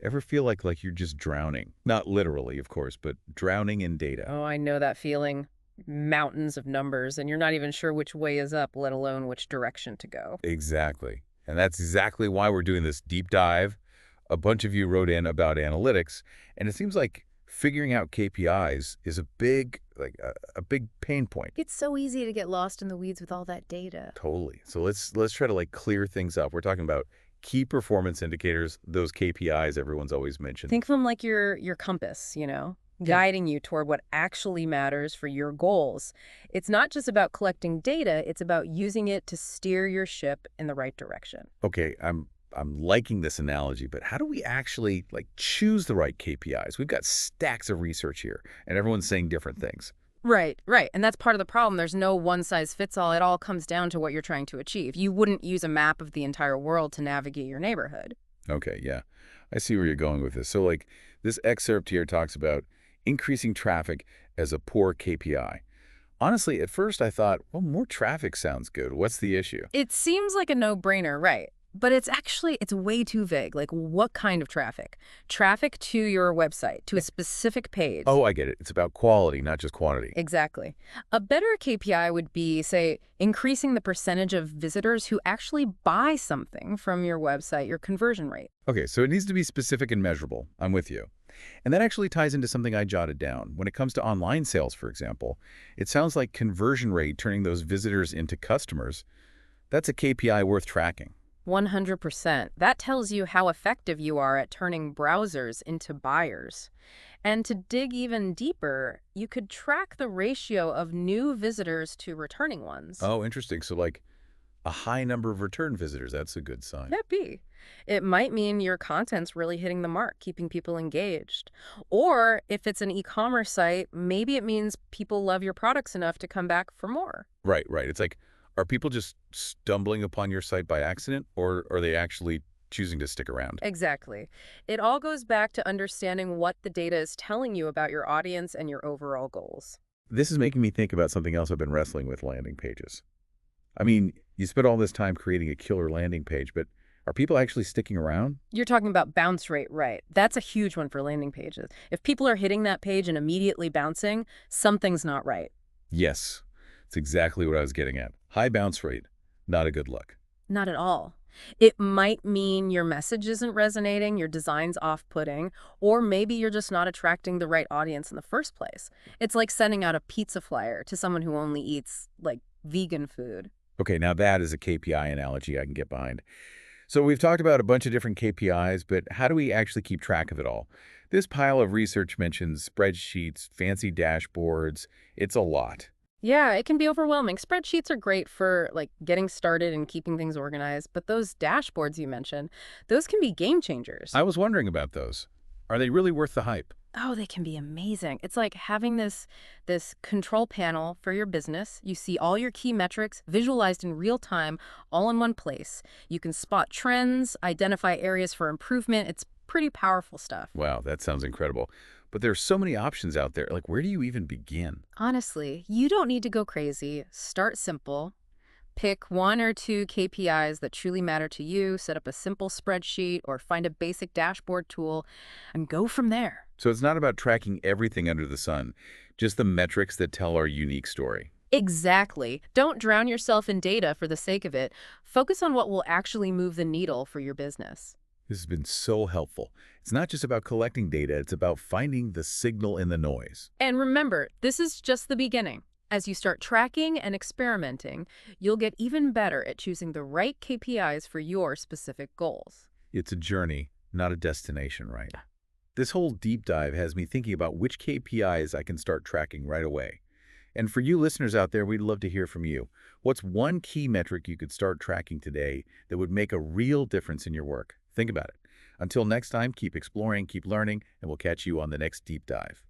Ever feel like you're just drowning? Not literally, of course, but drowning in data. Oh, I know that feeling. Mountains of numbers, and you're not even sure which way is up, let alone which direction to go. Exactly. And that's exactly why we're doing this deep dive. A bunch of you wrote in about analytics, and it seems like figuring out KPIs is a big, a big pain point. It's so easy to get lost in the weeds with all that data. Totally. So let's try to clear things up. We're talking about key performance indicators, those KPIs everyone's always mentioned. Think of them like your compass, Yeah. guiding you toward what actually matters for your goals. It's not just about collecting data, it's about using it to steer your ship in the right direction. Okay, I'm liking this analogy, but how do we actually choose the right KPIs? We've got stacks of research here, and everyone's saying different things. Right, right. And that's part of the problem. There's no one size fits all. It all comes down to what you're trying to achieve. You wouldn't use a map of the entire world to navigate your neighborhood. Okay, yeah. I see where you're going with this. So this excerpt here talks about increasing traffic as a poor KPI. Honestly, at first I thought, well, more traffic sounds good. What's the issue? It seems like a no-brainer, right? But it's way too vague. Like, what kind of traffic? Traffic to your website, to a specific page. Oh, I get it. It's about quality, not just quantity. Exactly. A better KPI would be, say, increasing the percentage of visitors who actually buy something from your website, your conversion rate. Okay, so it needs to be specific and measurable. I'm with you. And that actually ties into something I jotted down. When it comes to online sales, for example, it sounds like conversion rate, turning those visitors into customers, that's a KPI worth tracking. 100%. That tells you how effective you are at turning browsers into buyers. And to dig even deeper, you could track the ratio of new visitors to returning ones. Oh, interesting. So a high number of return visitors, that's a good sign. Could be. It might mean your content's really hitting the mark, keeping people engaged. Or if it's an e-commerce site, maybe it means people love your products enough to come back for more. Right, right. It's like, are people just stumbling upon your site by accident, or are they actually choosing to stick around? Exactly. It all goes back to understanding what the data is telling you about your audience and your overall goals. This is making me think about something else I've been wrestling with: landing pages. I mean, you spent all this time creating a killer landing page, but are people actually sticking around? You're talking about bounce rate, right? That's a huge one for landing pages. If people are hitting that page and immediately bouncing, something's not right. Yes, it's exactly what I was getting at. High bounce rate, not a good look. Not at all. It might mean your message isn't resonating, your design's off-putting, or maybe you're just not attracting the right audience in the first place. It's like sending out a pizza flyer to someone who only eats, like, vegan food. Okay, now that is a KPI analogy I can get behind. So we've talked about a bunch of different KPIs, but how do we actually keep track of it all? This pile of research mentions spreadsheets, fancy dashboards. It's a lot. Yeah, it can be overwhelming. Spreadsheets are great for, like, getting started and keeping things organized, but those dashboards you mentioned, those can be game changers. I was wondering about those. Are they really worth the hype? Oh, they can be amazing. It's like having this control panel for your business. You see all your key metrics visualized in real time, all in one place. You can spot trends, identify areas for improvement. It's pretty powerful stuff. Wow, that sounds incredible. But there's so many options out there. Where do you even begin? Honestly, you don't need to go crazy. Start simple. Pick one or two KPIs that truly matter to you, set up a simple spreadsheet, or find a basic dashboard tool, and go from there. So it's not about tracking everything under the sun, just the metrics that tell our unique story. Exactly. Don't drown yourself in data for the sake of it. Focus on what will actually move the needle for your business. This has been so helpful. It's not just about collecting data, it's about finding the signal in the noise. And remember, this is just the beginning. As you start tracking and experimenting, you'll get even better at choosing the right KPIs for your specific goals. It's a journey, not a destination, right? This whole deep dive has me thinking about which KPIs I can start tracking right away. And for you listeners out there, we'd love to hear from you. What's one key metric you could start tracking today that would make a real difference in your work? Think about it. Until next time, keep exploring, keep learning, and we'll catch you on the next deep dive.